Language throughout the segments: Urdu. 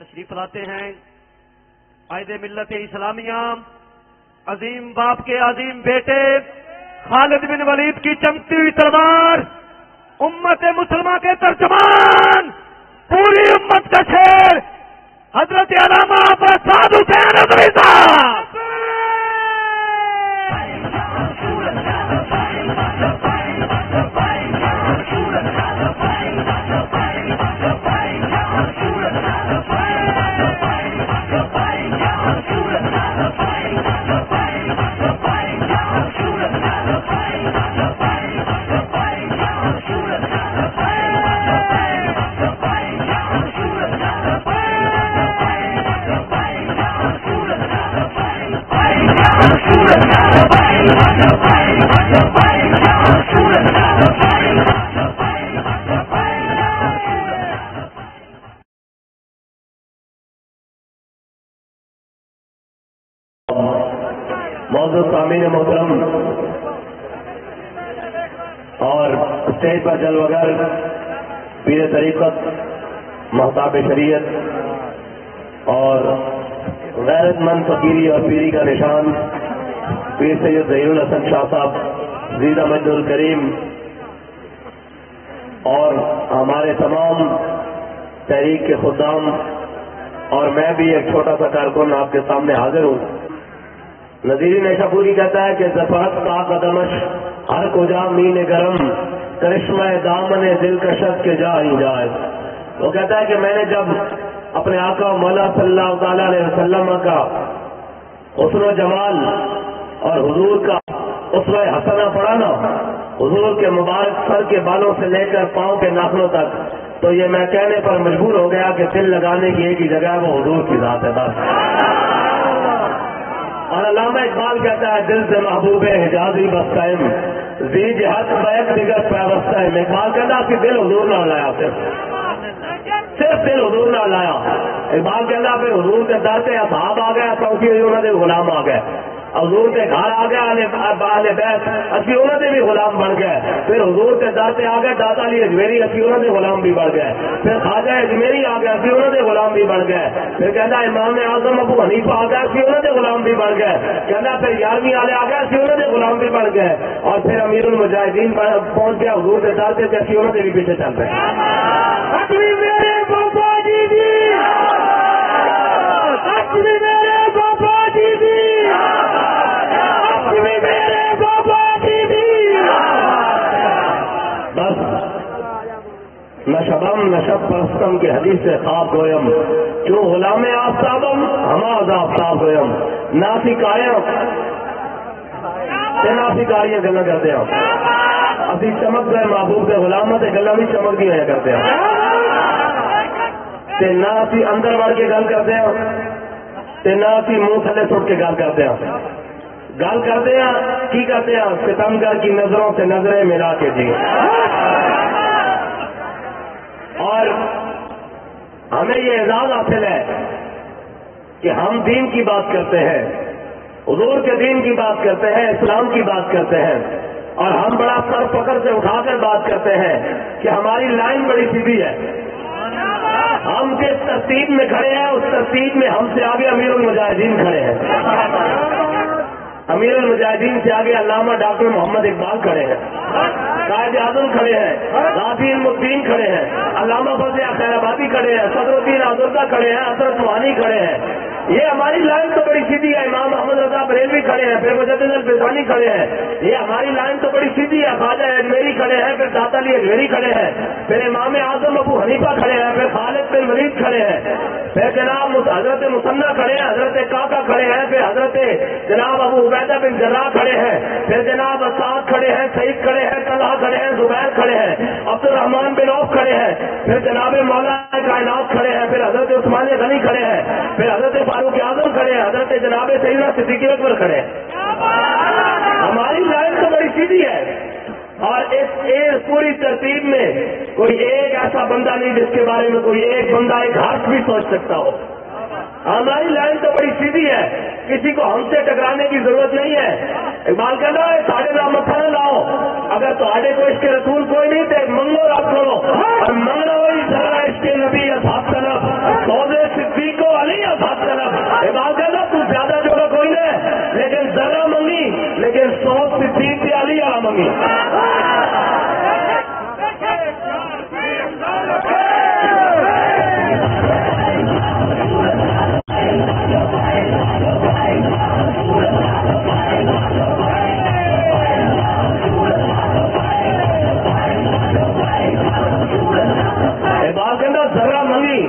تشریف لاتے ہیں قائد ملت اسلامیہ عظیم باپ کے عظیم بیٹے خالد بن ولید کی چمکتی ہوئی تلوار، امت مسلمہ کے ترجمان، پوری امت کا شیر حضرت علامہ سعد حسین ندوی صاحب۔ موضوع سامعین محترم اور اسٹیج پر جلوگر پیر طریقت، محتاب شریعت اور غیرت مند فقیری اور پیری کا نشان پیر سید ظہیر الحسن شاہ صاحب زیدہ مجد الکریم، اور ہمارے تمام تحریک کے خدام، اور میں بھی ایک چھوٹا سا کارکن آپ کے سامنے حاضر ہوں۔ نظیر نیشا پوری کہتا ہے کہ زفرت کا قدمش ہر کجا مین گرم کرشمہ دامن دل کشت کے جا ہی جائے۔ وہ کہتا ہے کہ میں نے جب اپنے آقا مولا صلی اللہ تعالی علیہ وسلم کا حسن و جمال اور حضور کا اسوہ حسنہ پڑھا نا، حضور کے مبارک سر کے بالوں سے لے کر پاؤں کے ناخنوں تک، تو یہ میں کہنے پر مجبور ہو گیا کہ دل لگانے کی ایک ہی جگہ وہ حضور کی ذات ہے بس۔ اور علامہ اقبال کہتا ہے دل سے محبوب حجازی بس قائم زی جہت بیک دیگر پیوستہ ہے۔ اقبال کہتا ہے کہ دل حضور نہ لایا، صرف دل حضور نہ لایا۔ اقبال کہتا پھر حضور کے در سے اصحاب آ گئے، چوکی انہوں نے غلام آ گئے، حضور کے گھر آ گیا اہل بیت، اسی انہوں نے بھی غلام بن گئے۔ پھر حضور کے در سے آ گئے داتا علی اجمیری، اسی انہوں نے غلام بھی بڑھ گئے۔ پھر خواجہ اجمیری آ گیا، اسی انہوں نے غلام بھی بڑھ گئے۔ پھر کہتا امام اعظم ابو حنیفہ آ گیا، اسی انہوں نے غلام بھی بڑھ گئے۔ کہتا پھر 11ویں والے آ گئے، اسی انہوں نے غلام بھی بڑھ گئے۔ اور پھر امیر المجاہدین پہنچ گیا حضور کے در سے، اسی انہوں نے بھی پیچھے چل گئے۔ نشبم نشب پرستم کی حدیث سے خواب گویم کیوں غلام آفتابم ہماز آفتاب گویم ناسی قائم ناسی کاریاں گلا کرتے ہیں، ابھی چمک گئے محبوب کے غلاموں سے گلا بھی چمک دی ہویا کرتے ہیں، نہ اسی اندر بڑھ کے گل کرتے ہیں، نہ اسی منہ تھلے سٹ کے گل کرتے ہیں۔ گل کرتے ہیں کی کرتے ہیں؟ ستمگر کی نظروں سے نظریں ملا کے جی۔ اور ہمیں یہ اعزاز حاصل ہے کہ ہم دین کی بات کرتے ہیں، حضور کے دین کی بات کرتے ہیں، اسلام کی بات کرتے ہیں، اور ہم بڑا سر پکڑ سے اٹھا کر بات کرتے ہیں کہ ہماری لائن بڑی سیدھی ہے۔ ہم جس ترتیب میں کھڑے ہیں اس ترتیب میں ہم سے آگے امیر المجاہدین کھڑے ہیں، امیر المجاہدین سے آگے علامہ ڈاکٹر محمد اقبال کھڑے ہیں، قائد اعظم کھڑے ہیں، غازی علم الدین کھڑے ہیں، علامہ فضل خیر آبادی کھڑے ہیں، صدر الدین آزردہ کھڑے ہیں، حضرت روحانی کھڑے ہیں۔ یہ ہماری لائن تو بڑی سیدھی ہے۔ امام محمد رضا بریلوی کھڑے ہیں، پھر مجدد الفیضانی کھڑے ہیں۔ یہ ہماری لائن تو بڑی سیدھی ہے۔ خواجہ اجمیری کھڑے ہیں، پھر داتا علی اجمیری کھڑے ہیں، پھر امام اعظم ابو حنیفہ کھڑے ہیں، پھر خالد بن ولید کھڑے ہیں، پھر جناب حضرت مثنیٰ کھڑے ہیں، حضرت کاکا کھڑے ہیں، پھر حضرت جناب ابو عبیدہ بن جراح کھڑے ہیں، پھر جناب سعد کھڑے ہیں، سعید کھڑے ہیں، طلحہ کھڑے ہیں، زبیر کھڑے ہیں، عبد الرحمان بن عوف کھڑے ہیں، پھر جناب مولا کائنات کھڑے ہیں، پھر حضرت عثمان غنی کھڑے ہیں، پھر حضرت فاروق اعظم کھڑے ہیں، حضرت جناب سیدنا صدیق اکبر کھڑے ہیں۔ ہماری لائن تو بڑی سیدھی ہے، اور اس پوری ترتیب میں کوئی ایک ایسا بندہ نہیں جس کے بارے میں کوئی ایک بندہ ایک حرف بھی سوچ سکتا ہو۔ ہماری لائن تو بڑی سیدھی ہے، کسی کو ہم سے ٹکرانے کی ضرورت نہیں ہے۔ اقبال کہنا ہے ساڑھے نام متھا نہ لاؤ، اگر تھوڑے کو اس کے رسول کوئی نہیں تو منگو رب کرو، اور منگنا ہوئی سارا اس کے نبی اصحاب طرف سودے بات کہنا تو زیادہ جو کوئی نہیں لیکن ذرا منگی لیکن 100 صدیق علی والا منگی. ذرا منگی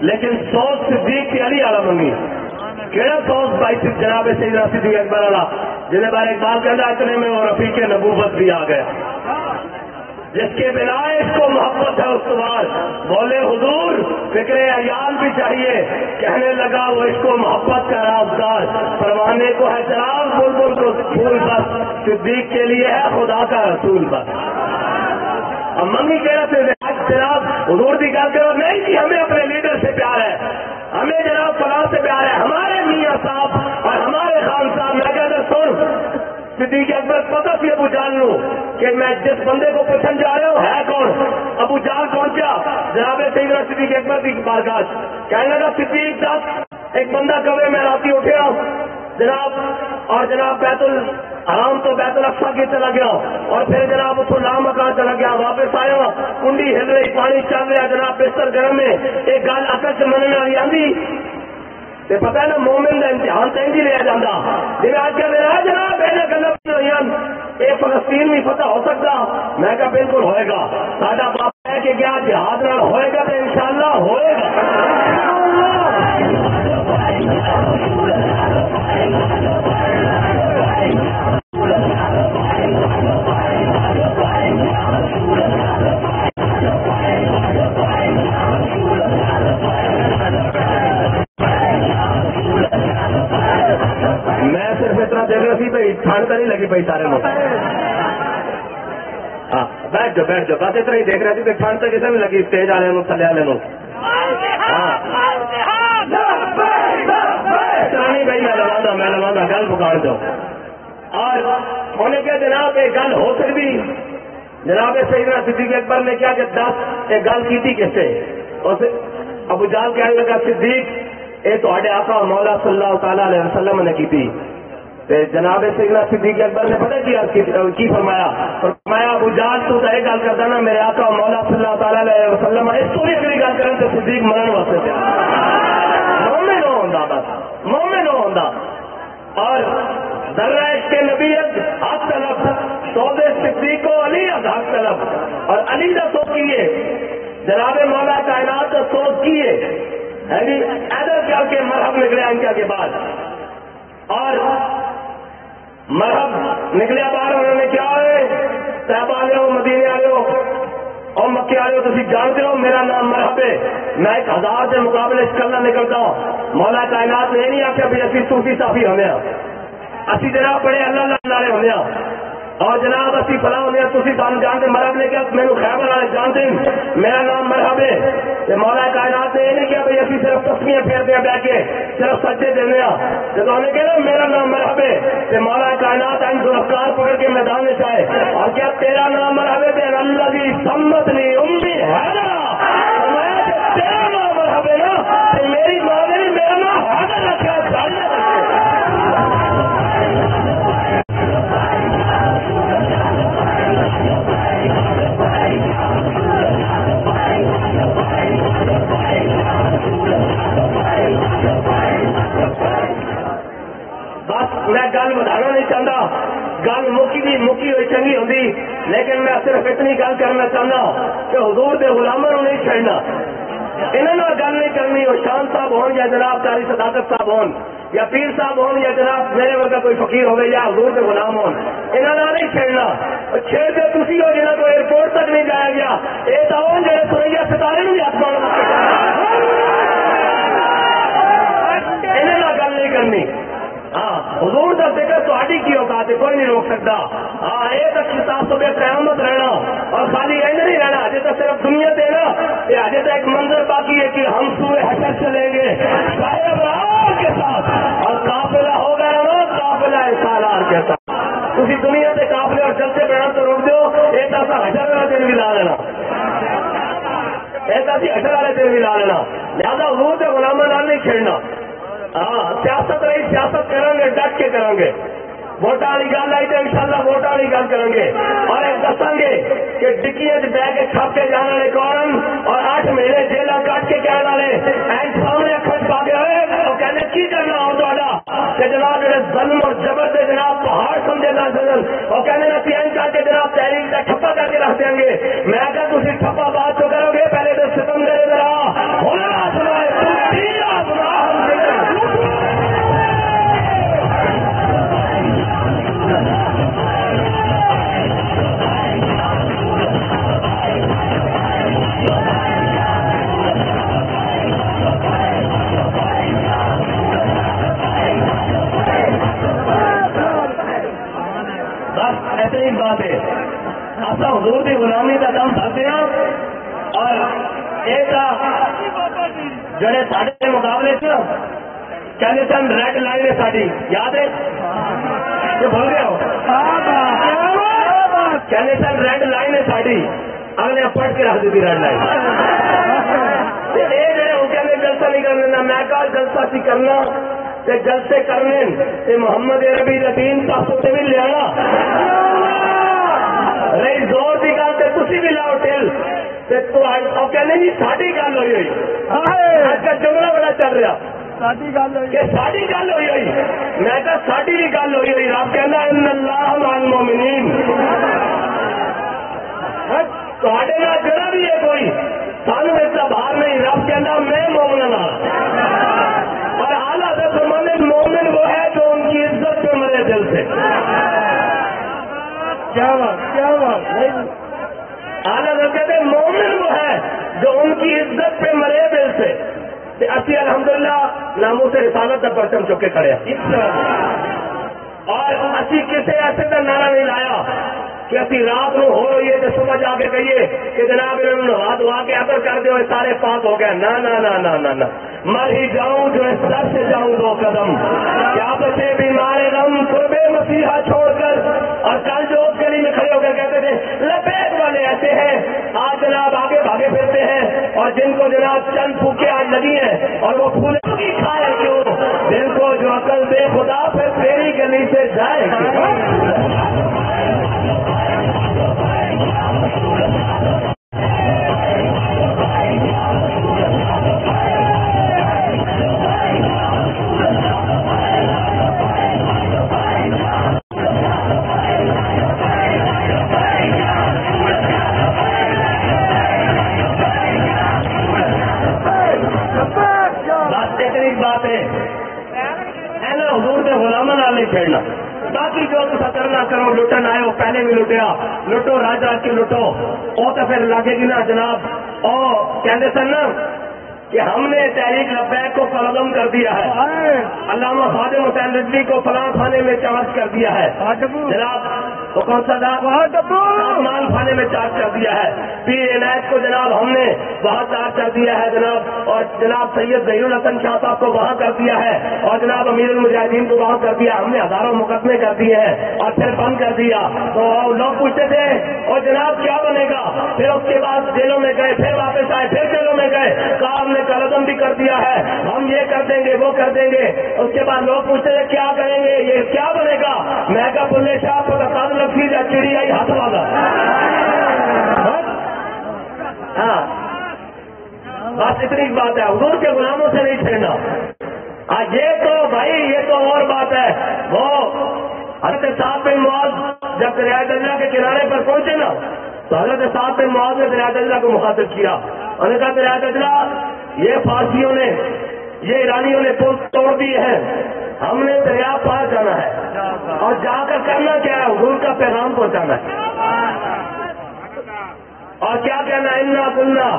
لیکن 100 صدیق علی والا منگی. کہڑا 100 بھائی جناب سیدنا صدیق اکبر والا جنہیں بار اقبال کہنا اتنے میں وہ رفیق نبوت بھی آ گئے جس کے بنا اس کو محبت ہے استوار. بولے حضور فکر عیال بھی چاہیے کہنے لگا وہ اس کو محبت کا رازدار. پروانے کو ہے چراغ بلبل کو پھول بس صدیق کے لیے ہے خدا کا رسول بس. اب منگی کہنا سے جناب حضور کی گل کرو نہیں کہ ہمیں اپنے لیڈر سے پیار ہے ہمیں جناب فلاں سے پیار ہے ہمارے میاں صاحب اور ہمارے خان صاحب. میں کہتا سن صدیق اکبر پتہ سی ابو جان لوں کہ میں جس بندے کو پوچھنے جا رہا ہوں ہے کون. ابو جان پہنچا جناب سیدنا صدیق اکبر کی بارگاہ کہنے لگا صدیق صاحب ایک بندہ کبھی میں راتی اٹھا جناب اور جناب بیت الحرام تو بیت الاقصی کی چلا گیا اور پھر جناب اتوں لامکان چلا گیا واپس آیا کنڈی ہل رہی پانی چل رہا جناب بستر گرم میں ایک گل اکل سے مننے والی آندی تے پتہ ہے نا مومن کا امتحان تو انج لیا جاتا جی آج کل جناب یہ گلا یہ فلسطین بھی فتح ہو سکتا. میں کہا بالکل ہوئے گا ساڈا باپ ہے کہ کیا جہاد نال ہوئے گا تو انشاءاللہ ہوئے گا. میں صرف اتنا دیکھ رہا سی بھائی ٹھنڈ تو نہیں لگی بھائی سارے لوگ. ہاں بیٹھ جاؤ بس اتنا ہی دیکھ رہا سی ٹھنڈ تو کسی بھی لگی اسٹیج والے تھلے والے نہیں بھائی میں لوا گل پکاڑ دو. اور انہیں کیا جناب ایک گل ہو سکتی جناب سیدنا صدیق اکبر نے کیا کہ 10 ایک گل کی تھی کس سے ابو جہل کہنے لگا صدیق یہ تو آقا مولا صلی اللہ تعالی علیہ وسلم نے کی تھی. جناب سیدنا صدیق اکبر نے پتہ کی فرمایا ابو جہل تو یہ گل کرتا نا میرے آقا مولا صلی اللہ تعالی علیہ وسلم اس کو بھی اگلی گل کریں تو صدیق مرن واسطے مومن ہو ہوندا بس مومن ہو ہوندا. اور ذرہ عشق نبیت حق طلب سودے صدیق و علی حق طلب اور علی کا سوچ کیے جناب مولا کائنات کا سوچ کیے ادھر کر کے مرحب نکلے ان کے بعد اور مرحب نکلے باہر انہوں نے کیا ہے صاحب آ ہو مدینے آ ہو اور مکے آ ہو تھی جانتے ہو میرا نام مرحب ہے میں 1000 کے مقابلے کلنا نکلتا ہوں. مولا کائنات نے یہ نہیں آخیا بھی اسی صوفی صافی ہونے اسی جناب بڑے اللہ لالے ہونے اور جناب اسی فلاں ہونے تھی سان جانتے مرحب نے کیا میرے خیبر والے جانتے میرا نام مرحب ہے. مولا کائنات نے یہ نہیں کیا بھائی اسی صرف تسمیاں پھیرتے ہیں بہ کے صرف سجے دینے جب ہم نے کہا میرا نام مرحب ہے مولا کائنات ان ذوالفقار پکڑ کے میدان میں چاہے اور کیا تیرا نام مرحب ہے اللہ کی سمت نہیں امید ہے تیرا نام مرحب ہے نا میری ماں نے میرا نام حاضر رکھا بس میں گل بتانا نہیں چاہتا گل مکی ہوئی چنگی ہوتی لیکن میں صرف اتنی گل کرنا چاہتا کہ حضور کے غلاموں کو نہیں چھڑنا انہوں نے گل نہیں کرنی وہ شان صاحب ہون یا جناب قاری صداقت صاحب ہون یا پیر صاحب ہون یا جناب میرے ورگا کوئی فقیر ہوئے یا حضور کے غلام ہون انہوں نے نہیں چھڑنا چھیڑتے تھی ہو جنہوں کو ایئرپورٹ تک نہیں جایا گیا یہ تو جڑے سوریا ستارے بھی ہاتھ پاؤ انہوں نے گل نہیں کرنی. ہاں حضور کا ذکر تھوڑی کی اوقات ہے کوئی نہیں روک سکتا. ہاں یہ تو کتاب صبح قیامت رہنا اور خالی یہ نہیں رہنا اجے تو صرف دنیا دے نا یہ اجے تو ایک منظر باقی ہے کہ ہم سوئے حشر چلیں گے صاحب کے ساتھ اور قافلہ ہوگا نا قافلہ سالار کے ساتھ. تھی دنیا سے قافلے اور جلسے بنا تو روک دو ایک ایسا حشر والا دن بھی لا لینا ایسا حشر والے دن بھی لا لینا لہٰذا حضور کے غلاموں نال نہیں چھیڑنا. ہاں تے ڈٹ کے کریں گے. ووٹاں والی گل آئی تو انشاءاللہ ووٹاں والی گل کریں گے. اور یہ دسیں گے کہ ڈکیاں بہ کے چھپ کے جانے والے کون اور 8 مہینے جیل کٹ کے کہنے والے این سامنے اکھر پا کے ہوئے وہ کہنے کی کرنا ہو تا کہ جناب جڑے ظلم اور جبر سے جناب پہاڑ سمجھے نہ سجن وہ کہنے نا پین کر کے جناب تحریک کا ٹھپا کر کے رکھ دیں گے. میں کہا تھی ٹھپا بات تو کرو گے پہلے تو ستم کرے ذرا ہونا سنا ایسی بات ہے. اصل حضور کی غلامی کا کام کرتے ہیں اور ایک جڑے سارے مقابلے سے کہتے سن ریڈ لائن ہے ساری یاد ہے یہ بول رہے ہو کہتے سن ریڈ لائن ہے ساری اگلے پٹ کے رکھ دیتی ریڈ لائن. وہ کہتے جلسہ نہیں کرنا. میں کہا جلسہ سی کرنا جلسے کرنے محمد عربی دین پاس سے بھی لیا رہی زور کی گل تو تھی بھی لاؤ ٹھل کہنے جی ساری گل ہوئی ہوئی اج کا جملہ بڑا چل رہا کہ ساری گل ہوئی ہوئی. میں کہا ساری بھی گل ہوئی ہوئی. رب کہنا ان اللہ مع المؤمنین تھوڑے نال جڑا بھی ہے کوئی سانو اس کا باہر نہیں. رب کہنا میں مومن اور اعلیٰ سے فرمانے مومن وہ ہے جو ان کی عزت پہ مرے دل سے. کیا بات اعلیٰ سے کہتے مومن وہ ہے جو ان کی عزت پہ مرے دل سے. اسی الحمدللہ ناموس رسالت کا پرچم چک کے کھڑے اور اسی کسی ایسے کا نعرہ نہیں لایا کہ اسی رات نو ہو رہی ہے تو صبح جا کے کہیے کہ جناب انہوں نے نہا دھوا کے اگر کر دو سارے پاک ہو گئے. نہ نہ نہ نہ نہ نہ مر ہی جاؤں جو اس سر سے جاؤں 2 قدم. کیا بچے بیمار غم قربے مسیحا چھوڑ کر اور کل جو اس گلی میں کھڑے ہو کر کہتے تھے لبیک والے ایسے ہیں آج جناب آگے بھاگے پھرتے ہیں اور جن کو جناب چند پھوکے آج لگی ہیں اور وہ پھولوں کی کھائے کیوں جن کو جو عقل دے خدا پھر تیری گلی سے جائے. بات ہے حضور کے غلاموں نال نہیں کھیلنا. باقی جو کرنا کرو لٹن آئے ہو پہلے بھی لٹیا لٹو راج راج کے لٹو وہ تو پھر لگے گی نا جناب. او کہتے سن نا کہ ہم نے تحریک لبیک کو قلم کر دیا ہے. علامہ خادم حسین رضوی کو فلاں خانے میں چارج کر دیا ہے. جناب وہ کون سا سلمان خانے میں چارج کر دیا ہے. پیر عنایت کو جناب ہم نے وہاں چارج کر دیا ہے جناب. اور جناب سید ظہیر الحسن شاہ صاحب کو وہاں کر دیا ہے. اور جناب امیر المجاہدین کو وہاں کر دیا. ہم نے ہزاروں مقدمے کر دیے ہیں اور پھر بند کر دیا. تو لوگ پوچھتے تھے اور جناب کیا بنے گا. پھر اس کے بعد جیلوں میں گئے پھر واپس آئے پھر جیلوں میں گئے. کام نے قلم بھی کر دیا ہے ہم یہ کر دیں گے وہ کر دیں گے. اس کے بعد لوگ پوچھتے تھے کیا کریں گے یہ کیا بنے گا. میں کہا بلے شاہ کو بتا لفظ یا چڑی آئی ہاتھ والا. ہاں بس اتنی بات ہے. حضور کے غلاموں سے نہیں چھیڑنا. یہ تو بھائی یہ تو اور بات ہے. وہ حضرت صاحب بن معاذ جب دریا دجلہ کے کنارے پر پہنچے نا تو حضرت صاحب بن معاذ نے دریا دجلہ کو مخاطب کیا. انہوں نے کہا دریا دجلہ یہ فارسیوں نے یہ ایرانیوں نے پل توڑ دیے ہیں. ہم نے دریا پار جانا ہے اور جا کر کرنا کیا ہے حضور کا پیغام پہنچانا ہے. اور کیا کہنا ہے انا کنا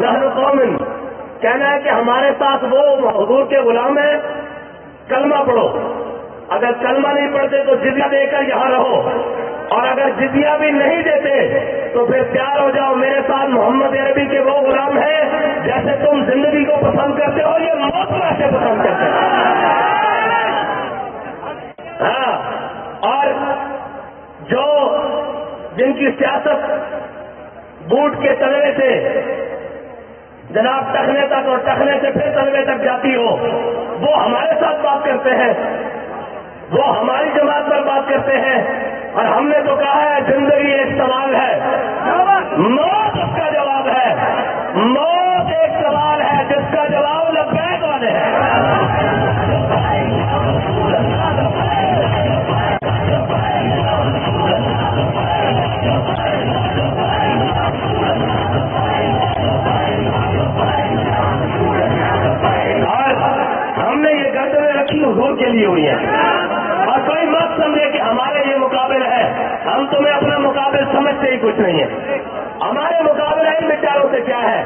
نحن قوم. کہنا ہے کہ ہمارے ساتھ وہ حضور کے غلام ہیں. کلمہ پڑھو. اگر کلمہ نہیں پڑھتے تو جزیہ دے کر یہاں رہو اور اگر جزیہ بھی نہیں دیتے تو پھر تیار ہو جاؤ میرے ساتھ. محمد عربی کے وہ غلام ہیں جیسے تم زندگی کو پسند کرتے ہو یہ موت کو ایسے پسند کرتے ہو. ہاں اور جو جن کی سیاست بوٹ کے تلوے سے جناب ٹخنے تک اور ٹخنے سے پھر تلوے تک جاتی ہو وہ ہمارے ساتھ بات کرتے ہیں. وہ ہماری جماعت پر بات کرتے ہیں، اور ہم نے تو کہا ہے زندگی ایک سوال ہے، موت اس کا جواب ہے، موت ایک سوال ہے جس کا جواب لبیک والے ہیں۔ حضور کے لیے ہوئی ہے، اور کوئی مت سمجھے کہ ہمارے یہ مقابل ہے، ہم تمہیں اپنا مقابل سمجھتے ہی کچھ نہیں ہے۔ ہمارے مقابلہ ان بیچاروں سے کیا ہے؟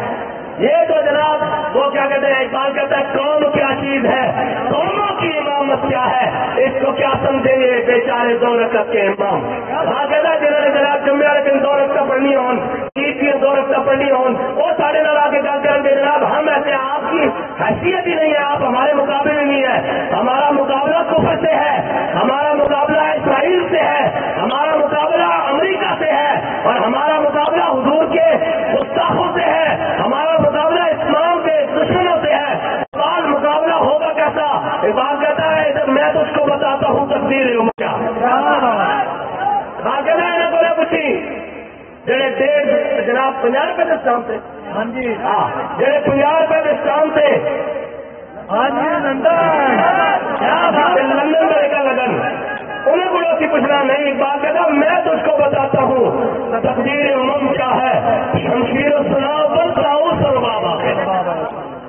یہ تو جناب وہ کیا کہتے ہیں، اقبال کہتا ہے قوم کیا چیز ہے، قوموں کی امامت کیا ہے، اس کو کیا سمجھیں گے بیچارے 2 رکعت کے امام۔ ہاں کہتا ہے جنہوں نے جناب جمعے والے دن 2 رکعت پڑھنی ہون، عید کی 2 رکعت پڑھنی ہون، وہ سارے لوگ آ کے گل کریں گے جناب ہم ایسے، آپ کی حیثیت ہی نہیں ہے، آپ ہمارے مقابلے میں نہیں ہے۔ ہمارا مقابلہ کفر سے ہے، ہمارا مقابلہ اسرائیل سے ہے، ہمارا مقابلہ امریکہ سے ہے، اور ہمارا مقابلہ حضور کے گستاخوں سے ہے، ہمارا مقابلہ اسلام کے دشمنوں سے ہے۔ اقبال مقابلہ ہوگا کیسا؟ اقبال کہتا ہے ادھر میں تو اس کو بتاتا ہوں تقدیر عمر کیا۔ ہاں کہنا ہے نا بولے پوچھی جڑے 1.5 جناب 50 روپے کے اسلام سے، ہاں جی ہاں جڑے 50 روپے کے اسلام سے، ہاں جی لندن میں کا لگن انہیں بڑوں کی پوچھنا نہیں۔ اقبال کہتا میں تجھ کو بتاتا ہوں تقدیر امم کیا ہے، شمشیر سناؤ بناؤ سر بابا۔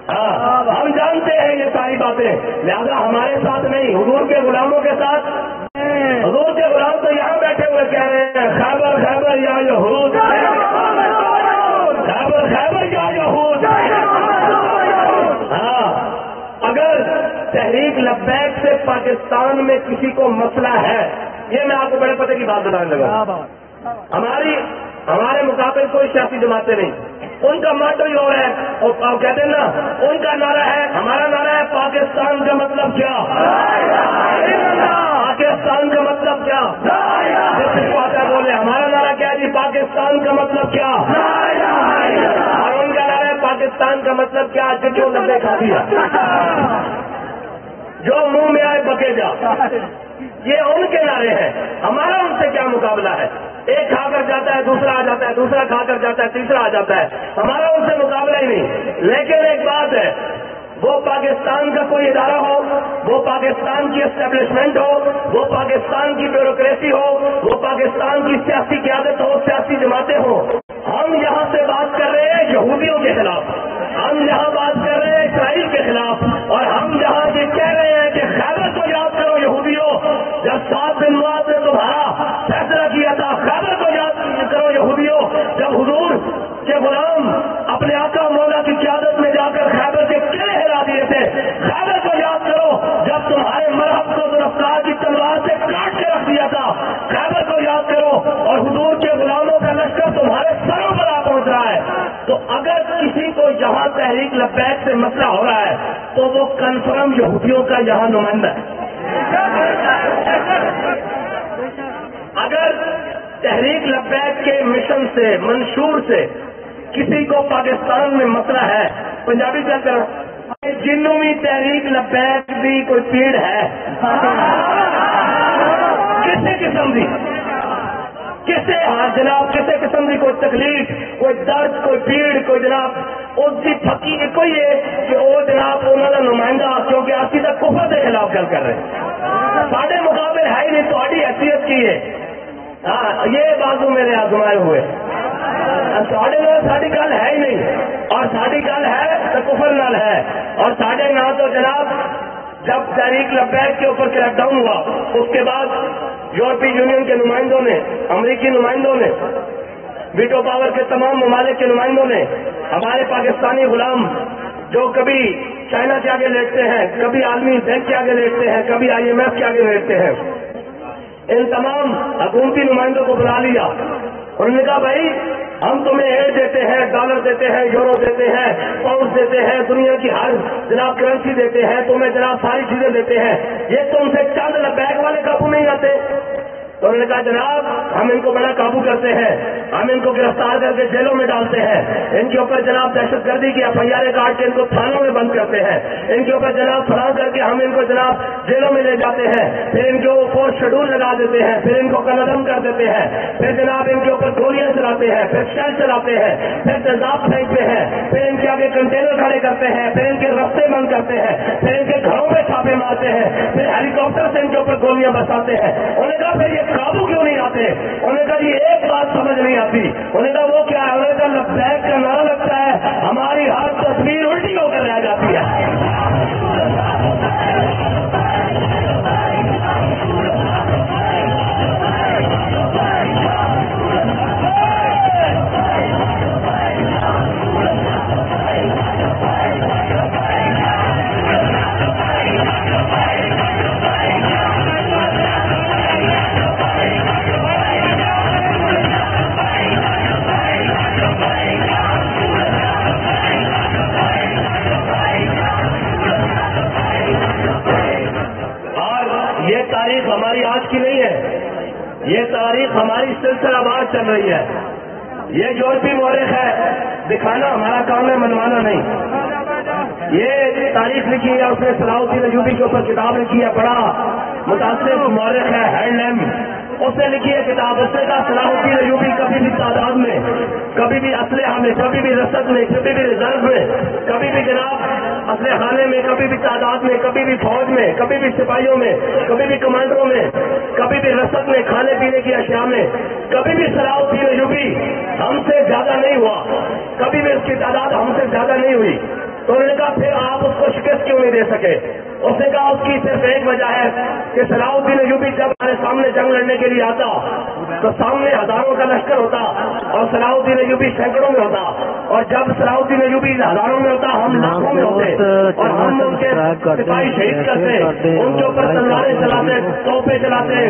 ہاں ہم جانتے ہیں یہ ساری باتیں، لہذا ہمارے ساتھ نہیں، حضور کے غلاموں کے ساتھ۔ حضور کے غلام تو یہاں بیٹھے ہوئے کہہ رہے ہیں خیبر خیبر یا یہود، خیبر خیبر یا یہود۔ ہاں اگر تحریک لبیک سے پاکستان میں کسی کو مسئلہ ہے، یہ میں آپ کو بڑے پتے کی بات بتانے لگا، ہمارے مقابل کوئی سیاسی جماعتیں نہیں، ان کا موٹو ہی اور ہے، اور کہتے ہیں نا ان کا نعرہ ہے، ہمارا نعرہ ہے پاکستان کا مطلب کیا، پاکستان کا مطلب کیا، بولے ہمارا نعرہ کیا جی، پاکستان کا مطلب کیا، اور ان کا نعرہ ہے پاکستان کا مطلب کیا، جو نبے کھا دیا، جو منہ میں آئے بکے جا، یہ ان کے نعرے ہیں، ہمارا ان سے کیا مقابلہ ہے؟ ایک کھا کر جاتا ہے، دوسرا آ جاتا ہے، دوسرا کھا کر جاتا ہے، تیسرا آ جاتا ہے، ہمارا ان سے مقابلہ ہی نہیں۔ لیکن ایک بات ہے، وہ پاکستان کا کوئی ادارہ ہو، وہ پاکستان کی اسٹیبلشمنٹ ہو، وہ پاکستان کی بیوروکریسی ہو، وہ پاکستان کی سیاسی قیادت ہو، سیاسی جماعتیں ہوں، ہم یہاں سے بات کر رہے ہیں یہودیوں کے خلاف، ہم یہاں بات کر رہے ہیں اسرائیل کے خلاف، اور ہم یہاں یہ کہہ رہے ہیں کہ خیبر کو یاد کرو یہودیوں، جب 7 دن بعد نے تمہارا فیصلہ کیا تھا، خیبر کو یاد کرو یہودیوں، جب حضور کے غلام اپنے آقا مولا کی قیادت میں جا کر خیبر کے قلعے ہلا دیے تھے، خیبر کو یاد کرو جب تمہارے مرحب کو ذوالفقار کی تلوار سے کاٹ کے رکھ دیا تھا، خیبر کو یاد کرو، اور حضور کے غلاموں کا لشکر تمہارے سروں پر آ پہنچ رہا ہے۔ تو اگر کسی کو یہاں تحریک لبیک سے مسئلہ ہو رہا ہے تو وہ کنفرم یہودیوں کا یہاں نمائندہ ہے۔ اگر تحریک لبیک کے مشن سے، منشور سے کسی کو پاکستان میں مسئلہ ہے، پنجابی کیا کرو، جنوں بھی تحریک لبیک بھی کوئی پیڑ ہے کسی قسم کی، کسی جناب کسی قسم کی کوئی تکلیف، کوئی درد، کوئی پیڑ، کوئی جناب اس کی پھکی کوئی ہے کہ وہ جناب انہوں کا نمائندہ، کیونکہ اسی تک کفر کے خلاف گل کر رہے ہیں، سارے مقابل ہے ہی نہیں، تھوڑی حیثیت کی ہے، ہاں یہ بازو میرے آزمائے ہوئے، ساڑھے نال ساری گل ہے ہی نہیں، اور ساری گل ہے تو کفر نال ہے، اور ساڑھے نہ تو جناب جب تحریک لبیک کے اوپر کریک ڈاؤن ہوا، اس کے بعد یورپی یونین کے نمائندوں نے، امریکی نمائندوں نے، ویٹو پاور کے تمام ممالک کے نمائندوں نے، ہمارے پاکستانی غلام جو کبھی چائنا کے آگے لیٹتے ہیں، کبھی عالمی بینک کے آگے لیٹتے ہیں، کبھی IMF کے آگے لیٹتے ہیں، ان تمام حکومتی نمائندوں کو بلا لیا، انہوں نے کہا بھائی ہم تمہیں ایڈ دیتے ہیں، ڈالر دیتے ہیں، یورو دیتے ہیں، پاؤنڈ دیتے ہیں، دنیا کی ہر جناب کرنسی دیتے ہیں، تمہیں جناب ساری چیزیں دیتے ہیں، یہ تم سے چند لبیک والے قابو نہیں آتے، تو انہوں نے کہا جناب ہم ان کو بڑا قابو کرتے ہیں, ہم ان کو گرفتار کر کے جیلوں میں ڈالتے ہیں, ان کے اوپر جناب دہشت گردی کی FIR کاٹ کے ان کو تھانوں میں بند کرتے ہیں, ان کے اوپر جناب فراہم کر کے ہم ان کو جناب جیلوں میں لے جاتے ہیں, پھر ان کے اوپر شیڈول لگا دیتے ہیں, پھر ان کو قلعدم کر دیتے ہیں, پھر جناب ان کے اوپر گولیاں چلاتے ہیں, پھر شیل چلاتے ہیں, پھر تیزاب پھینکتے ہیں, پھر ان کے آگے کنٹینر کھڑے کرتے ہیں, پھر ان کے رستے بند کرتے ہیں, پھر ان کے گھروں میں چھاپے مارتے ہیں, پھر ہیلی کاپٹر سے ان کے اوپر گولیاں برساتے ہیں. انہوں نے کہا پھر یہ قابو کیوں نہیں آتے؟ انہوں نے کہا یہ ایک بات سمجھ نہیں آتی. انہوں نے کہا وہ کیا ہے؟ انہوں نے کہا لبیک کا نعرہ لگتا ہے, ہماری ہر تصویر الٹی ہو کر رہ جاتی ہے. یہ تاریخ ہماری آج کی نہیں ہے, یہ تاریخ ہماری سلسلہ وار چل رہی ہے. یہ یورپی مورخ ہے, دکھانا ہمارا کام ہے, منوانا نہیں. یہ تاریخ لکھی ہے اس نے صلاح الدین ایوبی کے اوپر کتاب لکھی ہے, بڑا متاثر مورخ ہے ہینڈلیم, اس نے لکھی ہے کتاب. اس نے کہا صلاح الدین ایوبی کبھی بھی تعداد میں, کبھی بھی اسلحہ میں, کبھی بھی رسد میں, کبھی بھی ریزرو میں, کبھی بھی جناب اسلحہ خانے میں, کبھی بھی تعداد میں, کبھی بھی فوج میں, کبھی بھی سپاہیوں میں, کبھی بھی کمانڈروں میں, کبھی بھی رسد میں, کھانے پینے کی اشیاء میں, کبھی بھی صلاح الدین ایوبی ہم سے زیادہ نہیں ہوا, کبھی بھی اس کی تعداد ہم سے زیادہ نہیں ہوئی. تو انہوں نے کہا پھر آپ اس کو شکست کیوں نہیں دے سکے؟ اس نے کہا اس کی صرف ایک وجہ ہے کہ صلاح الدین ایوبی جب ہمارے سامنے جنگ لڑنے کے لیے آتا تو سامنے ہزاروں کا لشکر ہوتا اور صلاح الدین ایوبی سینکڑوں میں ہوتا, اور جب صلاح الدین ایوبی ہزاروں میں ہوتا ہم لاکھوں میں ہوتے, اور ہم ان کے سپاہی شہید کرتے, ان کے اوپر تلواریں چلاتے, توپیں چلاتے,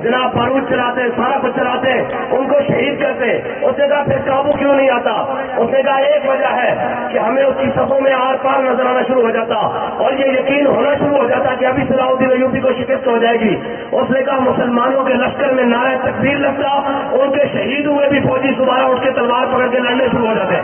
جناب بارود چلاتے, سارا کچھ چلاتے, ان کو شہید کرتے. اس نے کہا پھر قابو کیوں نہیں آتا؟ اس نے کہا ایک وجہ ہے کہ ہمیں اس کی صفوں میں آر پار نظر آنا شروع ہو جاتا اور یہ یقین ہونا شروع ہو جاتا کہ ابھی صلاح الدین ایوبی کو شکست ہو جائے گی. اس نے کہا مسلمانوں کے لشکر میں نعرہ تکبیر لگتا, ان کے شہید ہوئے بھی فوجی دوبارہ اٹھ کے تلوار پکڑ کے لڑنے شروع ہو جاتے.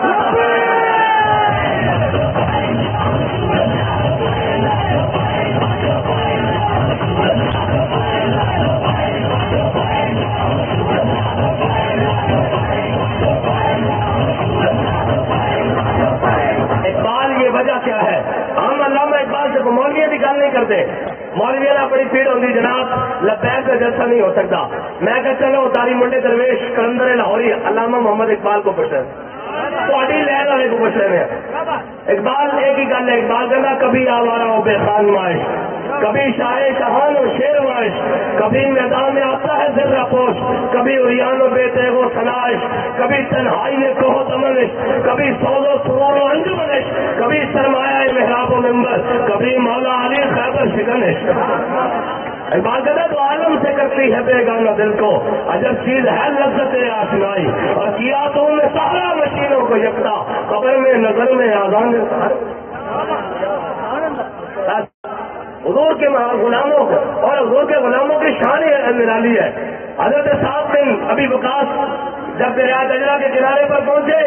اقبال یہ وجہ کیا ہے؟ ہم علامہ اقبال سے مولوی بھی گل نہیں کرتے. مولوی نے بڑی پیڑ ہوتی جناب لبیک کا جلسہ نہیں ہو سکتا. میں کہ چلو تاری منڈے درویش کلندر لاہوری علامہ محمد اقبال کو پوچھ رہے, تھوڑی لہر والے کو پوچھ رہے ہیں. اقبال ایک ہی گل ہے, اقبال کہنا کبھی آوارہ ہو بے خان معاش, کبھی شاہ شہان و شیر معاش, کبھی میدان میں آتا ہے ذرہ پوش, کبھی اریان و بے تیغ و سناش, کبھی تنہائی میں کوہ تمنش, کبھی سوز و سرور و انجمنش, کبھی سرمایہ محراب و ممبر, کبھی مولا علی خیبر شکنش. اقبال کہتا تو عالم سے کرتی ہے بیگانہ دل کو, عجب چیز ہے لذت آشنائی, اور کیا تو ان نے سارا مشینوں کو یکتا, قبر میں نظر میں آزان. حضور کے غلاموں اور حضور کے غلاموں کی شان نرالی ہے. حضرت صاحب بن ابی وقاص جب دریا دجلہ کے کنارے پر پہنچے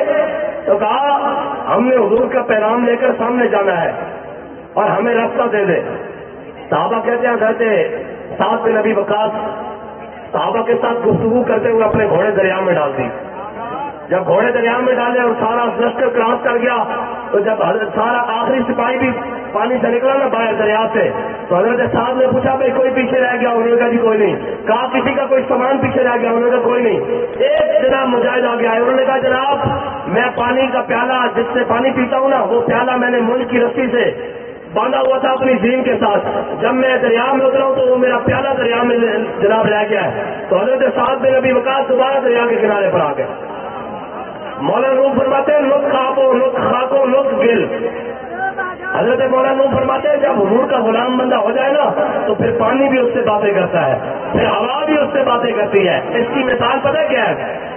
تو کہا ہم نے حضور کا پیغام لے کر سامنے جانا ہے اور ہمیں راستہ دے دے. صحابہ کہتے ہیں حضرت صاحب بن ابی وقاص صحابہ کے ساتھ گفتگو کرتے ہوئے اپنے گھوڑے دریا میں ڈال دی. جب گھوڑے دریا میں ڈالے اور سارا لشکر کراس کر گیا تو جب سارا آخری سپاہی بھی پانی سے نکلا نا باہر دریا سے, تو حضرت صاحب نے پوچھا بھائی کوئی پیچھے رہ گیا؟ انہوں نے کہا جی کوئی نہیں. کہا کسی کا کوئی سامان پیچھے رہ گیا؟ انہوں نے کہا کوئی نہیں. ایک جناب مجاہد آ گیا ہے, انہوں نے کہا جناب میں پانی کا پیالہ جس سے پانی پیتا ہوں نا وہ پیالہ میں نے ملک کی رسی سے باندھا ہوا تھا اپنی زین کے ساتھ, جب میں دریا میں اترا ہوں تو وہ میرا پیالہ دریا میں جناب رہ گیا ہے. تو حضرت صاحب بن ابی وقاص دوبارہ دریا کے کنارے پر آ گئے. مولانا روح فرماتے ہیں لطف خاکو لطف خاکو لطف گل. حضرت مولانا روح فرماتے ہیں جب حضور کا غلام بندہ ہو جائے نا تو پھر پانی بھی اس سے باتیں کرتا ہے, پھر ہوا بھی اس سے باتیں کرتی ہے. اس کی مثال پتہ کیا ہے؟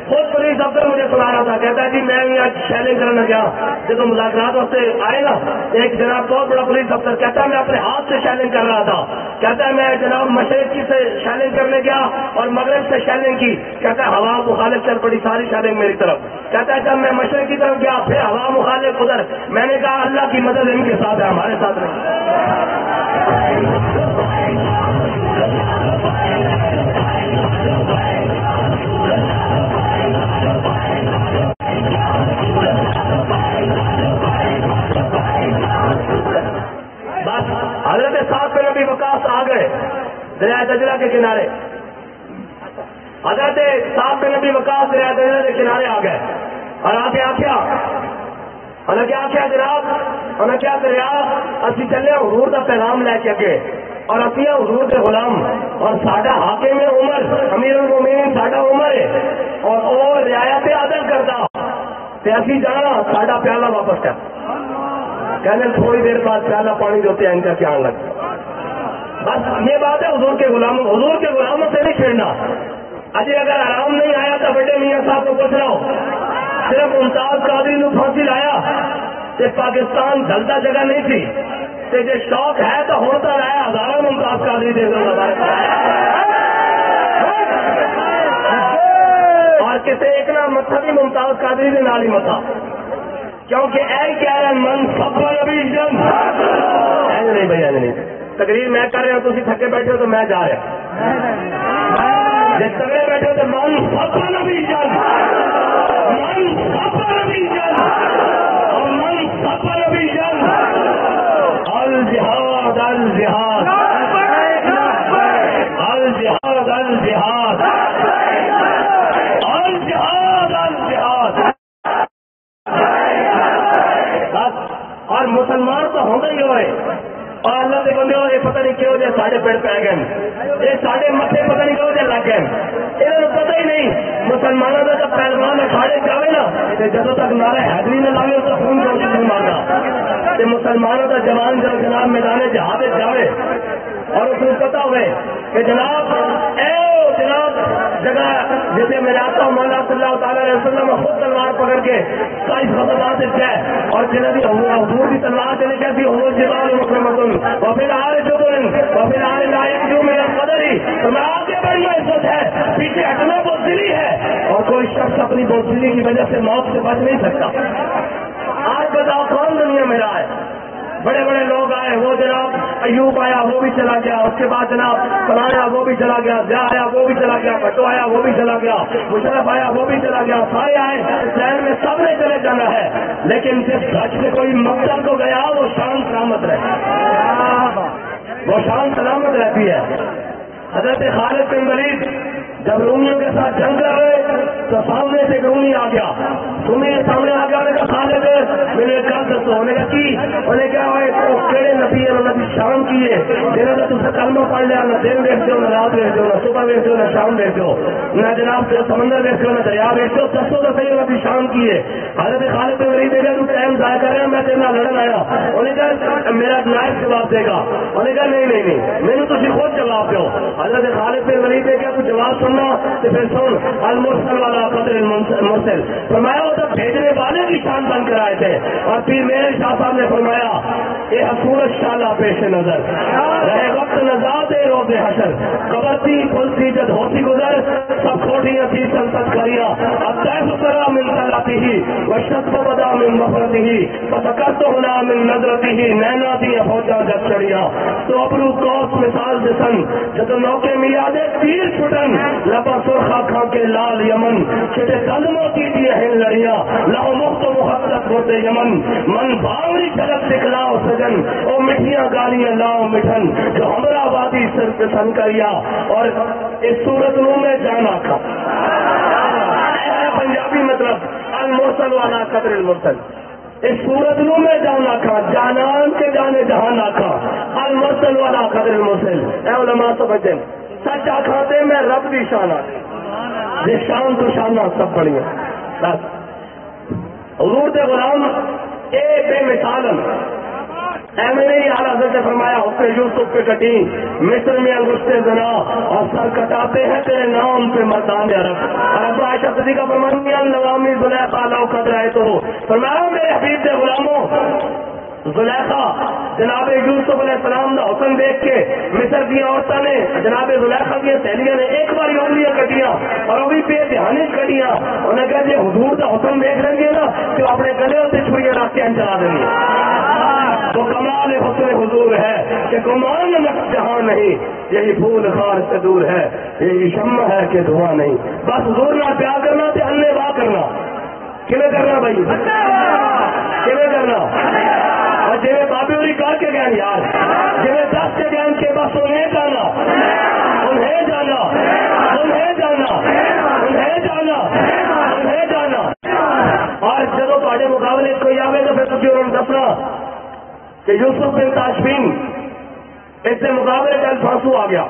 خود پولیس افسر مجھے سنا رہا تھا, کہتا ہے جی میں آج شیلنگ کرنا گیا, جب مذاکرات واسطے آئے نا ایک جناب بہت بڑا پولیس افسر کہتا ہے میں اپنے ہاتھ سے شیلنگ کر رہا تھا, کہتا ہے میں جناب مشرق کی سے شیلنگ کرنے گیا اور مغرب سے شیلنگ کی. کہتا ہے ہوا مخالف چل پڑی ساری شیلنگ میری طرف. کہتا ہے جب میں مشرق کی طرف گیا پھر ہوا مخالف ادھر. میں نے کہا اللہ کی مدد ان کے ساتھ ہے ہمارے ساتھ نہیں. بس حضرت سعد بن ابی وقاص آ گئے دریا دجلہ کے کنارے. حضرت سعد بن ابی وقاص دریا دجلہ کے کنارے آ گئے اور آگے آخیا انہیں کیا آخیا جناب انہیں کیا دریا اسی چلے حضور کا پیغام لے کے اگے اور اسی حضور کے غلام اور ساڈا حاکم عمر امیر المومنین ساڈا عمر ہے اور وہ رعایت عدل کرتا تے اسی جانا ساڈا پیالہ واپس کر. کہنے تھوڑی دیر بعد پیالہ پانی جو ان کا کیا لگ. بس یہ بات ہے حضور کے غلاموں سے نہیں چھیڑنا. اجے اگر آرام نہیں آیا تو بڑے میاں صاحب کو پوچھ رہا ہوں صرف ممتاز قادری نے پھانسی لایا تے پاکستان ڈلتا جگہ نہیں تھی تے جے شوق ہے تو ہوتا رہا ہزاروں ممتاز قادری دے دو اور کسی ایک نہ متھا بھی ممتاز قادری دے نال ہی متھا کیونکہ اے کیا ہے من سفر ابھی جن نہیں بھیا نہیں تقریر میں کر رہا ہوں تھی تھکے بیٹھے ہو تو میں جا رہا جس تگڑے بیٹھے ہو تو من سفر ابھی جن من سفر ابھی جن اور من سفر ابھی جن الجہاد الجہاد الجہاد الجہاد الجہاد الجہاد. اور مسلمان تو ہوں گے ہی ہوئے اور اللہ کے بندے ہوئے پتہ نہیں کیوں جائے ساڑھے پیڑ پہ گئے یہ ساڑھے متے پتہ نہیں کیوں جائے لگ گئے انہوں پتہ ہی نہیں مسلمانوں کا جب پہلوان اکھاڑے جاوے نا جب تک نعرہ حیدری نہ لاوے تو خون کو نہیں مارنا کہ مسلمانوں کا جوان جب جناب میدان جہاد جاوے اور اس کو پتا ہوئے کہ جناب اے جناب جگہ جیسے میرے آقا مولا صلی اللہ تعالیٰ علیہ وسلم خود تلوار پکڑ کے ساری خطرات جائے اور جنہیں بھی حضور کی تلوار دینے کہتی حضور جبال مکرمتن اور پھر آرے جبن اور پھر آرے لائق جو میرا قدر ہی تو میں آگے بڑھنا عزت ہے پیچھے ہٹنا بزدلی ہے اور کوئی شخص اپنی بزدلی کی وجہ سے موت سے بچ نہیں سکتا. آج بتاؤ کون دنیا میں رہا ہے بڑے بڑے لوگ آئے وہ جناب ایوب آیا وہ بھی چلا گیا اس کے بعد جناب فلانا وہ بھی چلا گیا ضیاء آیا وہ بھی چلا گیا بٹو آیا وہ بھی چلا گیا مشرف آیا وہ بھی چلا گیا سارے آئے شہر میں سب نے چلے جانا ہے لیکن جس گھر سے کوئی مقصد کو گیا وہ شان سلامت رہے وہ شان سلامت رہتی ہے. حضرت خالد بن ولید جب رومیوں کے ساتھ جنگ کر رہے تو سامنے سے رومی آ گیا رومی سامنے آ گیا انہیں کہا خالد میرے گھر تو ہونے کا کی انہیں کیا ہوئے تو کہڑے نبی ہے نبی شام کی ہے جنہوں نے تم سے کلمہ پڑھ لیا نہ دن دیکھتے ہو نہ رات دیکھتے ہو نہ صبح دیکھتے ہو نہ شام دیکھتے ہو نہ جناب سمندر دیکھتے ہو نہ دریا دیکھتے ہو دسو تو صحیح نبی شام کی ہے. حضرت خالد بن ولید دیکھا تو ٹائم ضائع کر رہا میں تیرے لڑن آیا انہیں کہا میرا نائب جواب دے گا انہیں کہا نہیں میرے تھی خود جواب دو. حضرت خالد بن ولید نے کیا تو جواب سننا تو پھر سن المرسل والا قدر المرسل فرمایا وہ تو بھیجنے والے کی شان بن کر آئے تھے اور پھر میرے شاہ صاحب نے فرمایا یہ حصورت شالہ پیش نظر رہے وقت نزاد روز حشر قبرتی کھلتی جد ہوتی گزر سب کھوٹیاں تھی سنسد کریا اب تیف کرا من صلاتی ہی وشت بدا من مفرتی ہی فتکرت ہونا من نظرتی ہی نینا دی فوجا جب چڑیا تو ابرو کوس مثال جسن جد نوکے میادے تیر چھٹن لبا سرخا کھا کے لال یمن چھٹے قدموں کی دیئے ہیں لڑیاں لاؤ مخت و محبت ہوتے یمن من باوری جھلک دکھلاؤ سجن او مٹھیاں گالیاں لاؤ مٹھن جو ہمرا وادی سر پسند کریا اور اس صورت نو میں جانا کھا پنجابی مطلب المرسل والا قدر المرسل اس صورت نو میں جانا کھا جانان کے جانے جہانا کھا المرسل والا قدر المرسل. اے علماء سمجھیں سچا کھاتے میں رب کی شان آتی یہ شان تو شانہ سب بڑھیا بس حضور کے غلام اے بے مثال میں نے یہ حضرت نے فرمایا حسن یوسف پہ کٹی مصر میں انگشتے زنا اور سر کٹاتے ہیں تیرے نام پہ مردان عرب اور ابو عائشہ صدیقہ فرمانی النوامی زلیخا لو قد رائے تو فرمایا میرے حبیب کے غلاموں زلیخا جناب یوسف علیہ السلام کا حسن دیکھ کے مصر کی عورتوں نے جناب زلیخا کی سہیلیاں نے ایک بار انگلیاں کٹیاں اور وہ بھی بے دھیانی کٹیاں. انہیں کہا جی حضور کا حسن دیکھ رہی ہے نا تو اپنے گلے سے چھڑیاں راستے چلا دیں گے. تو کمال حسن حضور ہے کہ گمان نقص جہاں نہیں, یہی پھول خار سے دور ہے, یہی شمع ہے کہ دھواں نہیں. بس حضور نہ پیار کرنا تے اللہ واہ کرنا. کیوں کرنا بھائی, کیوں کرنا؟ اور جی بابے ہوئی کر کے گئے یار, جی دس کے گئے کے بس انہیں جانا, انہیں جانا, انہیں جانا, انہیں جانا, انہیں جانا. اور جب تھوڑے مقابلے کوئی آئے تو پھر تجھے انہوں نے دسنا کہ یوسف بن تاشفین اس سے مقابلے کا الفاسو آ گیا,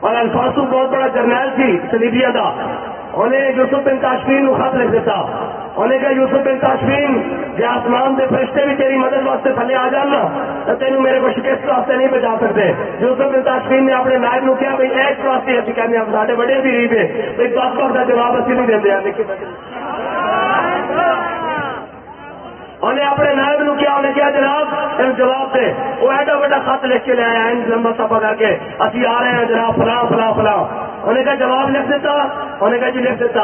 اور الفاسو بہت بڑا جرنیل تھی سلیبیا کا. انہیں یوسف بن تاشفین کو خط لکھ دیتا. انہیں کہا یوسف بن تاشفین جی آسمان کے فرشتے بھی تیری مدد واسطے تھلے آ جانا تو تینوں میرے کو شکست واسطے نہیں بچا سکتے. یوسف بن تاشفین نے اپنے نائب نو کیا بھائی ایس واسطے ابھی کہنے اب سارے بڑے بھی غریب ہے بھائی دس وقت کا جواب اسی نہیں دیتے ہیں. انہیں اپنے نائب نو کیا, انہیں کیا جناب ان جواب دے. وہ ایڈا بڑا خط لکھ کے لے آیا لمبا سفا کر کے اسی آ رہے ہیں جناب فلاں فلاں فلاں. انہیں کہا جواب لکھ دیتا, انہیں کہا جی لکھ دیتا.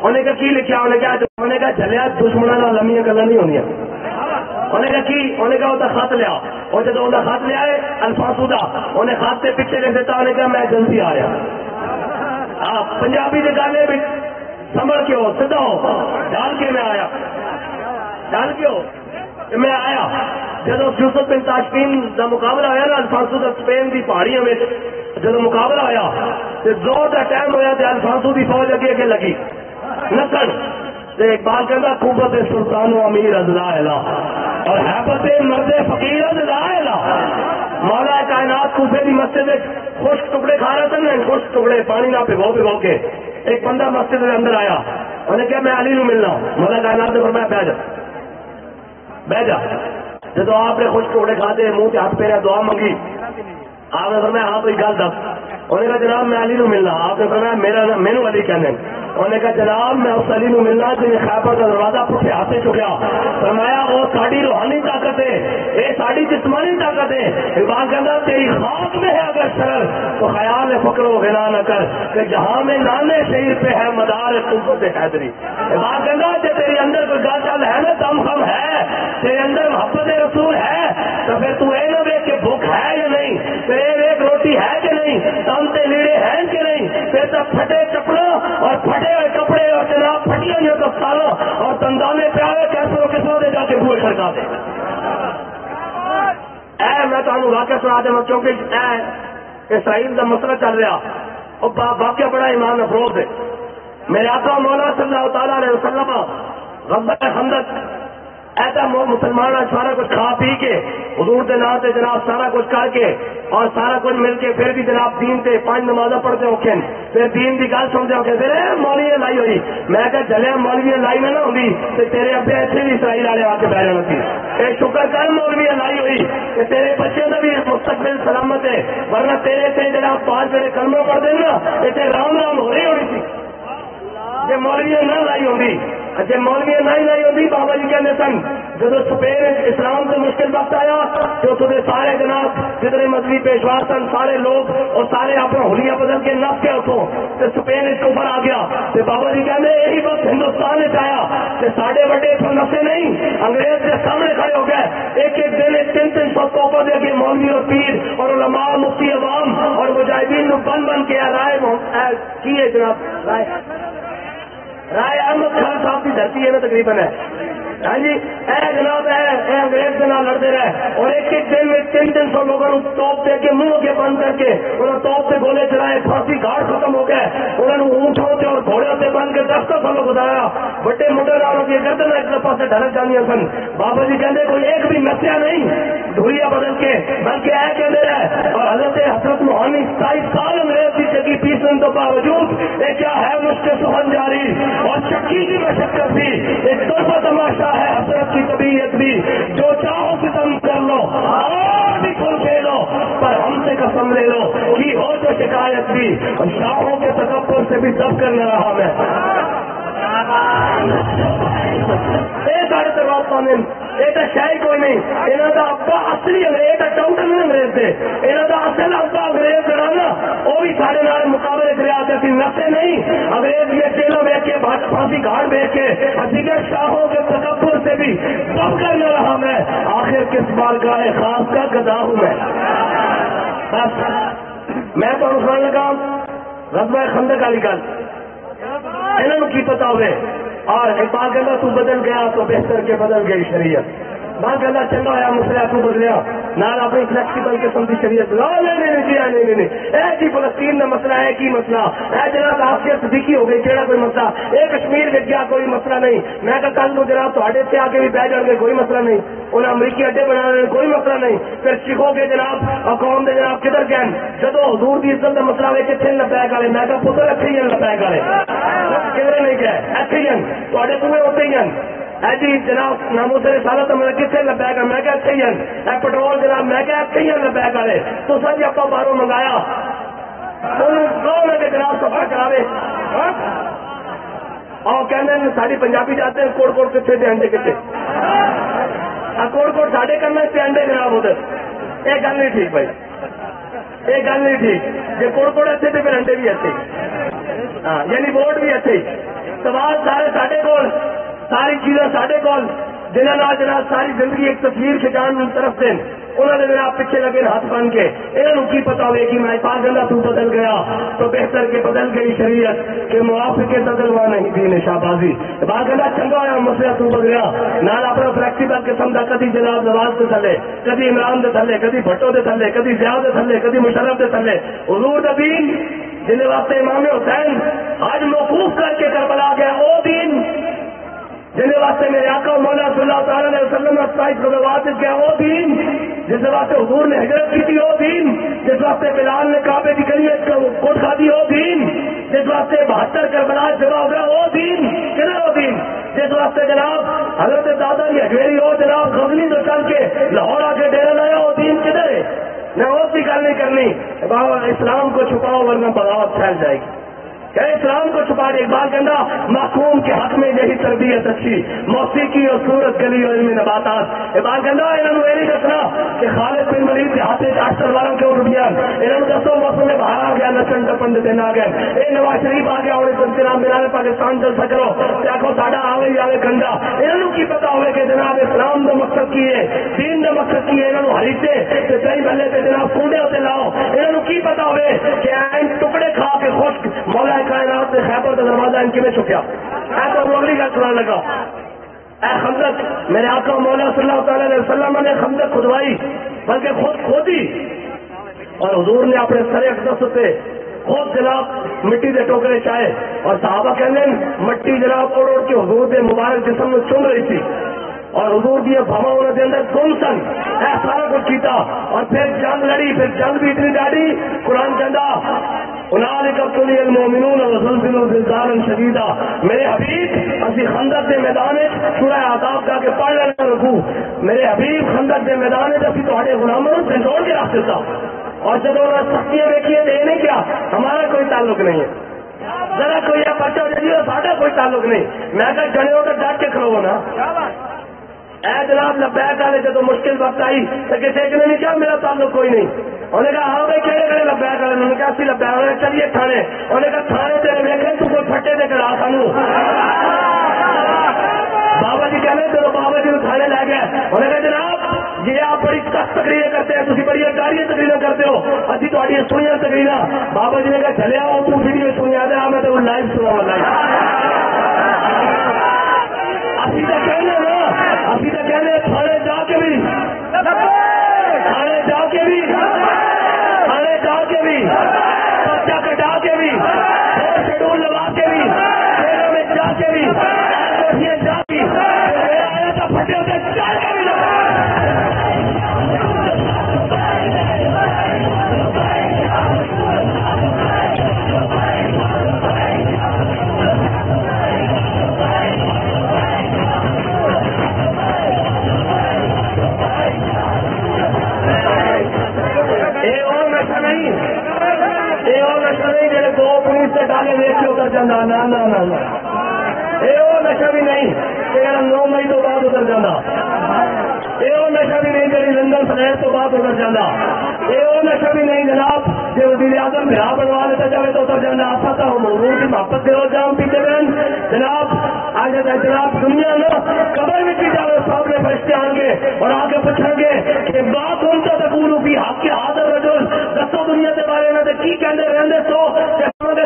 انہیں کہا کی لکھا, انہیں کہا جلیا دشمنوں کا لمبی گلا نہیں ہونی. انہیں کہا کی, انہیں کہا وہ خط لیا. اور جب وہ خط لیا ہے الفاسو کا, انہیں خط کے پیچھے لکھ دیتا. انہیں کہا میں جلدی آ رہا. آپ پنجابی کے گانے بھی سنبھل کے ہو, سدھا ہو, ڈال کے میں آیا, ڈال کے ہو میں آیا. جب یوسف بن تاشفین کا مقابلہ ہوا نا الفاسو کا اسپین کی پہاڑیوں میں, جب مقابلہ ہوا تو زور کا ٹائم ہوا تو الفاسو کی فوج اگے اگے لگی نسل. اقبال کہتا قوت سلطان و امیر ازلا اور حیبت مرد فقیر ازلا. مولا کائنات کوفے کی مسجد خشک ٹکڑے کھا رہا تھا, خشک ٹکڑے پانی نہ بھگو کے. ایک بندہ مسجد کے اندر آیا, انہیں کہا میں علی نو ملنا. مولا کائنات نے فرمایا بہ جا, بہ جا. جب آپ نے خشک ٹکڑے کھاتے منہ سے ہاتھ پھیرا دعا منگی, آپ نے فرمایا ہاں کوئی گل دس. انہیں کہا جناب میں علی نو ملنا. آپ نے فرمایا میرا مینو علی کہنے. انہیں کہا جناب میں اس علی نو ملنا جنہیں خیبر کا دروازہ پٹھے ہاتھے چکیا. فرمایا وہ ساری روحانی طاقت ہے, یہ ساری جسمانی طاقت ہے. اقبال کہتا تیری خاک میں ہے اگر شرر تو خیال فکر و غنا نہ کر کہ جہاں میں نانے شہیر پہ ہے مدار قوت حیدری. اقبال کہتا کہ تیرے اندر کوئی گل چل ہے نا, دم خم ہے, تیرے اندر محبت رسول ہے, تو پھر تو یہ نہ دیکھ کہ بھوک ہے یا نہیں, پھر ایک روٹی ہے کہ نہیں, تنتے لیڑے ہیں کہ نہیں, پھر تو پھٹے چپڑوں اور پھٹے ہوئے کپڑے اور جناب پھٹی ہوئی دستاروں اور دندانے پہ آئے کیسوں کسوں دے جا کے بوئے کھڑکا دے. میں تمہیں واقعہ سنا دوں کیونکہ اسرائیل کا مسئلہ چل رہا اور واقعہ بڑا ایمان افروز ہے. میرے آقا مولا صلی اللہ تعالیٰ علیہ وسلم غزوہ خندق ایسا مسلمان سارا کچھ کھا پی کے حضور کے نام سے جناب سارا کچھ کر کے اور سارا کچھ مل کے پھر بھی جناب دین سے 5 نمازیں پڑھتے ہو پھر دین کی گل سنتے ہو پھر مولوی لائی ہوئی. میں کہ جلیا مولوی لائی میں نہ ہوتی تو تیرے ابے ایسے بھی اسرائیل والے آ کے بہ جانا سی. یہ شکر کر مولوی لائی ہوئی کہ تیرے بچے کا بھی مستقبل سلامت ہے, ورنہ تیرے سے جناب 5 میرے کلمہ پڑھ دیں نا اسے رام رام ہو رہی ہونی تھی. جی مولوی نہ لائی ہوتی, جی مولوی نہیں لائی ہوتی بابا جی کہتے سن جب اسپین اسلام سے مشکل وقت آیا تو تمہیں سارے جناب جتنے مذہبی پیشوا سن سارے لوگ اور سارے اپنا حلیہ بدل کے نپ کے اتوں تو اسپین اس کے اوپر آ گیا. تو بابا جی کہتے یہی وقت ہندوستان نے چاہیا کہ ساڑھے بڑے نفے نہیں انگریز کے سامنے کھڑے ہو گئے. ایک ایک دن 300 توپا دے کے مولوی اور پیر اور علماء مفتی عوام اور مجاہدین بن بن کے رائے کی ہے جناب رائے احمد خان صاحب کی دھرتی ہے نا تقریباً ہے. ہاں جی اے جناب اے انگریز کے نام لڑتے رہے اور ایک ایک دن میں 300 لوگوں کو توپ دے کے منہ کے بند کر کے انہوں توپ سے گولے چلائے. پھانسی گھاٹ ختم ہو گئے. انہوں نے اونٹوں سے اور گھوڑوں سے بند کے 10 سالوں گزارا. بڑے موٹے والوں کی گردن ایک پاس ڈھلک جانی سن. بابا جی کہتے کوئی ایک بھی نسیا نہیں دھویا بدل کے بلکہ اے کہتے رہے. اور حضرت موہانی 27 سال انگریز کی چکی پیسنے کے باوجود یہ کیا ہے مجھ سے سہن جاری اور چکی کی مشقت بھی ایک طرفہ تماشا ہے حضرت کی طبیعت بھی. جو چاہو ستم کر لو اور بھی کھل کھیلو پر ہم سے قسم لے لو کی ہو تو شکایت بھی. شاہوں کے تکبر سے بھی دب کر نہ رہا میں. یہ سارے دربار پانے یہ تو شاید کوئی نہیں. یہاں کا ابا اصلی انگریز ڈاکٹر نہیں انگریز تھے. یہاں کا اصل ابا انگریز جڑا نا وہ بھی سارے نال مقابلے چ رہا تھے. نسے نہیں انگریز یہ چیلوں دیکھ کے پھانسی گھاٹ دیکھ کے حقیقت شاہوں کے تکبر سے بھی کم کر نہ رہا میں. آخر کس بار کا خاص کا گدا ہوں میں تو سننے لگا غزوہ خندق والی گل. انہوں کی پتا ہوئے اور اقبال کہنا تو بدل گیا تو بہتر کے بدل گئی شریعت. بات کہنا چنگا ہوا مسئلہ تو بدلیا نال اپنی فلیکسیبل قسم کی شریعت. نہیں جی فلسطین کا مسئلہ ہے کی مسئلہ ہے جناب آفیت صدیقی ہو گئی کہڑا کوئی مسئلہ یہ کشمیر میں گیا کوئی مسئلہ نہیں. میں کہ کل کو جناب تھوڑے سے آ کے بھی بہ جان گے کوئی مسئلہ نہیں. انہیں امریکی اڈے بنانے کوئی مسئلہ نہیں. پھر سکھو گے جناب قوم دے جناب کدھر گئے جدو حضور دی عزت کا مسئلہ ہوئے کتنے لبیک والے. میں کہ پتر اتنے ہی لبیک والے کدھر نہیں گئے اتنے ہی تے پورے ہوتے ہی ہیں. جی جناب نامو سے سارا تو میں کتنے لبیک میں کہ اتنے ہی ہیں. پٹرول جناب میں کہ اتنے ہی لبیک والے. تو سر جی آپ باہروں منگایا جناب سفر کرا اور کہنے ساری پنجابی جاتے ہیں کوڑ کوڑ کتنے تھے انڈے کتنے کوڑ کوڑ ساڈے کرنا اس انڈے جناب ادھر. یہ گل نہیں ٹھیک بھائی یہ گل نہیں ٹھیک. جی کوڑ کوڑ اچھے تھے پھر انڈے بھی اچھے ہاں یعنی ووٹ بھی اچھے. سوال سارے ساڈے کول ساری چیزیں ساڈے کول جنہوں جناب ساری زندگی ایک تصویر کھچان طرف سے انہوں نے جناب پیچھے لگے ہاتھ بن کے انہوں کی پتا ہوئے کہ میں پاگل تو بدل گیا تو بہتر کے بدل گئی شریعت کے موافق کے بدلوا نہیں دی نشابازی. باغلہ چنگا ہوا مسئلہ تو بدلیا نال اپنا فلیکسیبل قسم کا کدی جناب نواز کے تھلے کدی عمران کے تھلے کدی بھٹو کے تھلے کدی زیاد کے تھلے کدی مشرف کے تھلے. حضور دا دین جن واسطے امام حسین آج موقوف کر کے کربلا گیا وہ دین جن واسطے میرے آقا مولا صلی اللہ تعالی علیہ وسلم گیا وہ دین جس واسطے حضور نے ہجرت کی تھی وہ دین جس واسطے بلال نے کعبے کی گلی کوٹ کھا دی وہ دین جس واسطے 72 کربلا جمع ہو گیا وہ دین کدھر وہ دین جس واسطے جناب حضرت دادا کی ہجویری ہو جناب غزنی تو چل کے لاہور آ کے ڈیرا لایا وہ دین کدھر ہے. میں اور بھی گل نہیں کرنی بابا اسلام کو چھپاؤ ورنہ بغاوت پھیل جائے گی. اسلام کو چھپا دے. اقبال کہنا معصوم کے حق میں یہی تربیت اچھی موسیقی اور صورت گلی اور علم نباتات. اقبال کہنا انہوں نے نہیں دسنا کہ خالد بن ولید کے ہاتھ 8 تلواروں کیوں ڈب گیا. انہوں نے دسو موسم میں باہر آ گیا نچن ٹپن دن آ گئے یہ نواز شریف آ گیا اور جناب میرا پاکستان چل سکو دیکھو ساڈا آوے آوے گنڈا. انہوں کی پتا ہوئے کہ جناب اسلام کا مقصد کی ہے دین کا مقصد کی ہے. انہوں ہریچے کئی بلے سے جناب کونڈے ہوتے لاؤ. انہوں کی پتا ہوئے کہ ٹکڑے کھا کے خشک مولا کائنات نے خیبر کا دروازہ ان کی میں چکیا. تو اگلی گل سنانے لگا اے خندق میرے آقا مولا صلی اللہ تعالی علیہ وسلم نے خندق کھدوائی بلکہ خود کھودی اور حضور نے اپنے سر اقدس سے خود جناب مٹی کے ٹوکرے چائے اور صحابہ کہنے مٹی جناب اوڑ اوڑ کے حضور کے مبارک جسم میں چن رہی تھی اور حضور کی بھاوا انہوں کے اندر گم سن. سارا کچھ کیتا اور پھر جنگ لڑی. پھر جنگ بھی اتنی ڈاڑی قرآن کہندا میرے حبیب اسی خندق کے میدان سورہ آداب جا کے پڑھ لینا رکھو. میرے حبیب خندق کے میدان ابھی تے غلاموں جھنجھوڑ کے رکھ دیتا اور جب انہوں نے سختیاں دیکھی تو یہ نہیں کیا ہمارا کوئی تعلق نہیں ہے ذرا کوئی پرچہ دے دیو ساڈا کوئی تعلق نہیں. میں کہ جنے ہو تو ڈٹ کے کھڑو نا. اے جناب لبیک والے جب مشکل وقت آئی تو کسی ایک نے نہیں کہا میرا تعلق کوئی نہیں. انہوں نے کہا ہاں بھائی کہڑے کہڑے لبیک والے. انہوں نے کہا اسی لبیک والے چلیے تھانے. انہوں نے کہا تھانے تیرے ویکھے تو کوئی پھٹے دے کر آ سانو بابا جی کہنے چلو بابا جی تھانے لے گئے. انہوں نے کہا جناب یہ آپ بڑی سخت تقریر کرتے ہیں تھی بڑی گاڑیاں تقریر کرتے ہو ابھی تھوڑی سنیا تقریر. بابا جی نے کہا چلے آؤ تو ویڈیو سنیا دے میں تو لائیو سنا لائیو. ابھی تو کہنے نا ابھی تو کہنے تھانے جا کے بھی تھانے جا کے بھی تھانے جا کے بھی پرچہ کٹا کے بھی شیڈول لگا کے بھی شہروں میں جا کے بھی جا کے آیا تھا پھٹے ہوتے جا کے بھی ڈالے دیکھ کے اتر جانا. یہ وہ نشا بھی نہیں کہ 9 مئی تو بعد اتر جانا، یہ نشا بھی نہیں جی لندن فلیٹ تو بعد اتر جانا، یہ نشا بھی نہیں جناب جی وزیر اعظم بیا بنوا لیتا جائے تو اتر جانا. آپ پتا ہو حضور کی محبت دے جام پیتے بہن جناب آج جناب دنیا نا قبر میں کی جائے سامنے فرشتے آئیں گے اور آ کے پوچھیں گے کہ بات ان کا تقول بھی حق کے حاضر رجل دسو دنیا کے بارے میں کی کہنے رہنے تو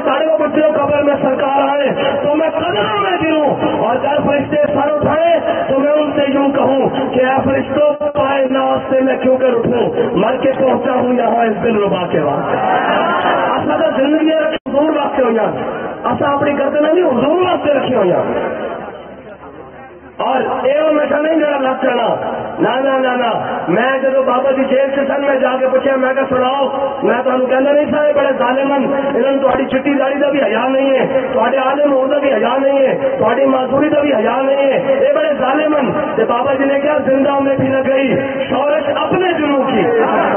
سارے کو پوچھتے ہو قبر میں سرکار آئے تو میں قدروں میں گروں اور جب فرشتے سر اٹھائے تو میں ان سے یوں کہوں کہ اے فرشتوں پائے ناز سے میں کیوں کر اٹھوں، مر کے پہنچا ہوں یہاں اس دل ربا کے واسطے. اصل تو زندگی حضور واسطے ہوئی اصا اپنی گردن نہیں حضور واسطے رکھی ہوئی اور یہ نشا نہیں میرا لگ جانا نہ میں جب بابا جی جیل سے سن میں جا کے پوچھا میں کہ سناؤ میں تمہیں کہنا نہیں سارے بڑے ظالمن انہوں نے تھوڑی چٹی داڑی کا بھی حیا نہیں ہے، تھوڑے عالم ہونے کا بھی حیا نہیں ہے، تھوڑی معذوری کا بھی حیا نہیں ہے، یہ بڑے ظالمن. بابا جی نے کیا زندہ میں بھی نہ گئی شورش اپنے جنوں کی.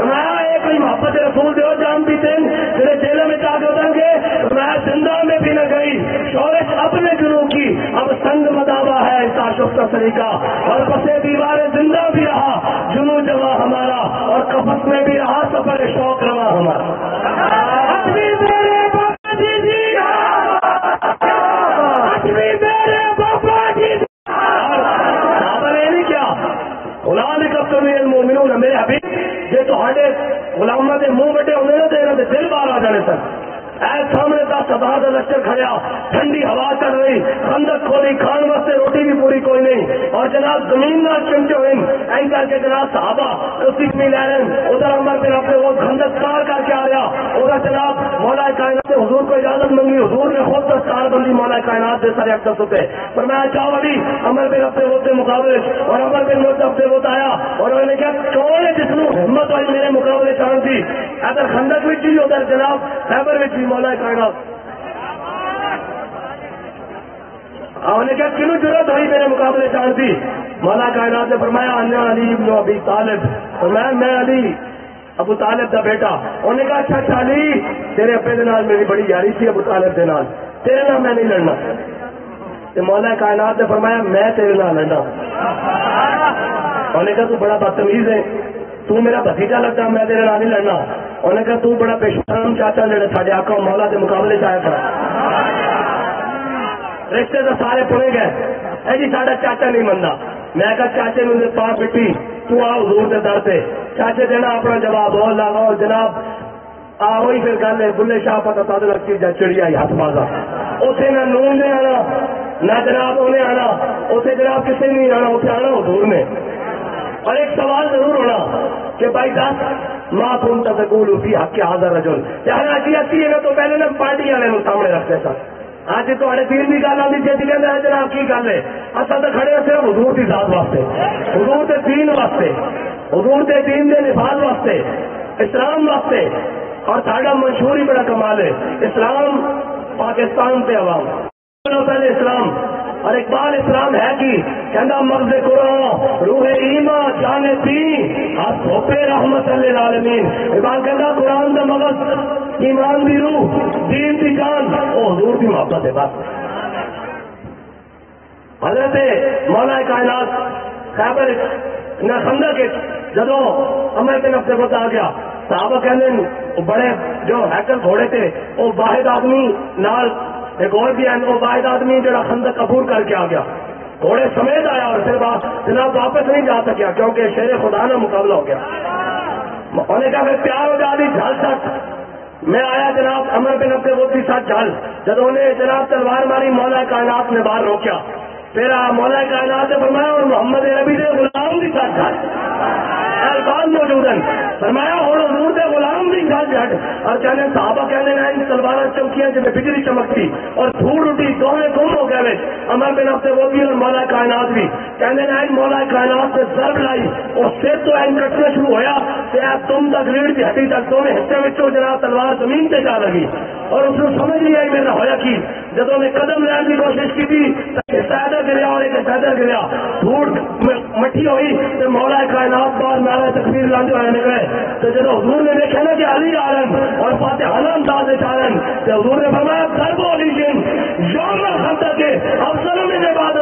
میں کوئی محبت رسول دو جان بھی دن جنہیں جیلوں میں جا کے اتر گئے میں زندہ میں بھی نہ گئی شورش اپنے جنوں کی. اب سنگ مداوا ہے تعشف کا طریقہ اور پسے دیوار زندہ بھی رہا جنوں جمع ہمارا اور قفس میں بھی رہا سفر شوق روا ہمارا. غلام کب المومنون میرے حبیب جی تے غلاموں کے منہ بٹے ہونے نا تو یہاں کے دل باہر آ جانے سن. اے سامنے 10,000 کا لشکر کھڑیا ٹھنڈی ہوا چل رہی خندق کھولی کھان واسطے روٹی بھی پوری کوئی نہیں اور جناب زمین نہ چمچے ہوئے این کر کے جناب صحابہ اسی بھی لے رہے ادھر عمر پھر اپنے وہ خندق پار کر کے آ رہا ادھر جناب مولا کائنات نے حضور کو اجازت مانگی حضور نے خود دستار بندی مولا کائنات سے سارے اقدس ہوتے پر میں چاہوں ابھی عمر پھر اپنے ہوتے مقابلے اور عمر پھر مجھ اپنے ہوتا آیا اور انہوں نے کہا کون ہے جس نے ہمت والی میرے مقابلے چاند تھی ادھر خندق بھی تھی ادھر جناب خیبر بھی تھی مولا کائنات نے کہا کنوں ضرورت ہوئی میرے مقابلے چاند تھی مولا کائنات نے فرمایا انا علی ابن ابی طالب فرمایا میں علی ابو طالب کا بیٹا انہوں نے کہا اچھا علی تیرے ابے کے نال میری بڑی یاری تھی ابو طالب کے نال تیرے نال میں نہیں لڑنا. مولا کائنات نے فرمایا میں تیرے نال لڑنا. انہوں نے کہا تو بڑا بدتمیز ہے تو میرا بھتیجا لگتا میں تیرے نال نہیں لڑنا. انہوں نے کہا تو بڑا پیشرم چاچا جڑے ساڈے آقا مولا کے مقابلے چایا کر رشتے تو سارے پڑے گئے اے جی ساڈا چاچا نہیں منتا. میں کہا چاچے نے پا پٹی تو آ حضور کے در سے چاچے دینا اپنا جواب ہو لاؤ جناب وہی پھر گل ہے بلے شاہ پتا تد لگتی جا چڑیا ہاتھ بازا اتنے نہ نون نے آنا نہ جناب انہیں آنا اتنے جناب کسی نے نہیں آنا اتنے آنا حضور نے. اور ایک سوال ضرور ہونا کہ بھائی دس ماں کون تھا سکول بھی حق کے حاضر رجل یار اچھی اچھی ہے تو پہلے نا پارٹی والے سامنے رکھتے سن اج تے دین کی گل آتی جی کہ جناب کی گل ہے اصل تو کھڑے صرف حضور کی ذات واسطے حضور کے دین واسطے حضور کے دین کے نفاذ واسطے اسلام واسطے. اور ساڈا مشہور ہی بڑا کمال ہے اسلام پاکستان پہ عوام پہلے اسلام اور اقبال اسلام ہے کہ کہنا مغز قرآن روح ایمان جان پی ہاتھ دھوپے رحمت للعالمین. اقبال کہنا قرآن کا مغز ایمان دی روح دین دی جان وہ حضور کی محبت ہے. بس حضرت مولا کائنات خیبر نہ خندق جدو عمر بن عبد العزیز آ گیا صحابہ کہنے بڑے جو ہیکل گھوڑے تھے وہ واحد آدمی نال ایک اور بھی وہ واحد آدمی جڑا خندق عبور کر کے آ گیا گھوڑے سمیت آیا اور پھر جناب واپس نہیں جا سکیا کیونکہ شیر خدا کا مقابلہ ہو گیا. انہوں نے کہا میں پیار ہو جا دی جھل تک میں آیا جناب عمر بن عبد العزیز کے ساتھ جھل جب انہیں جناب تلوار ماری مولا کائنات نے باہر روکیا پھر مولا کائنات نے فرمایا اور محمد نبی نے غلام بھی ساتھ جھل الفاظ موجود ہیں فرمایا اور حضور دے غلام بھی گھر جھٹ اور کہنے صحابہ کہنے ہیں تلوار چمکیاں جب بجلی چمکتی اور دھوڑ اٹھی دونوں گم ہو گئے عمر بن عبد العزیز اور مولا کائنات بھی کہنے ہیں مولا کائنات سے ضرب لائی اور سر تو این کٹنا شروع ہویا کہ آپ تم تک ریڑھ کی ہڈی تک دونوں حصے میں جناب تلوار زمین پہ جا لگی اور اس نے سمجھ نہیں آئی میرا ہویا کی جب انہیں قدم لینے کی کوشش کی تھی سیدہ گریا اور ایک سیدہ گریا دھوڑ مٹھی ہوئی تو مولا کائنات بعد نعرہ تکبیر لاندے ہوئے نکلے تو جب حضور نے دیکھا نا کہ علی عالم اور فاتحانہ انداز چارن تو حضور نے فرمایا ضرب علی جن یوم خندق کے افسروں میں بعد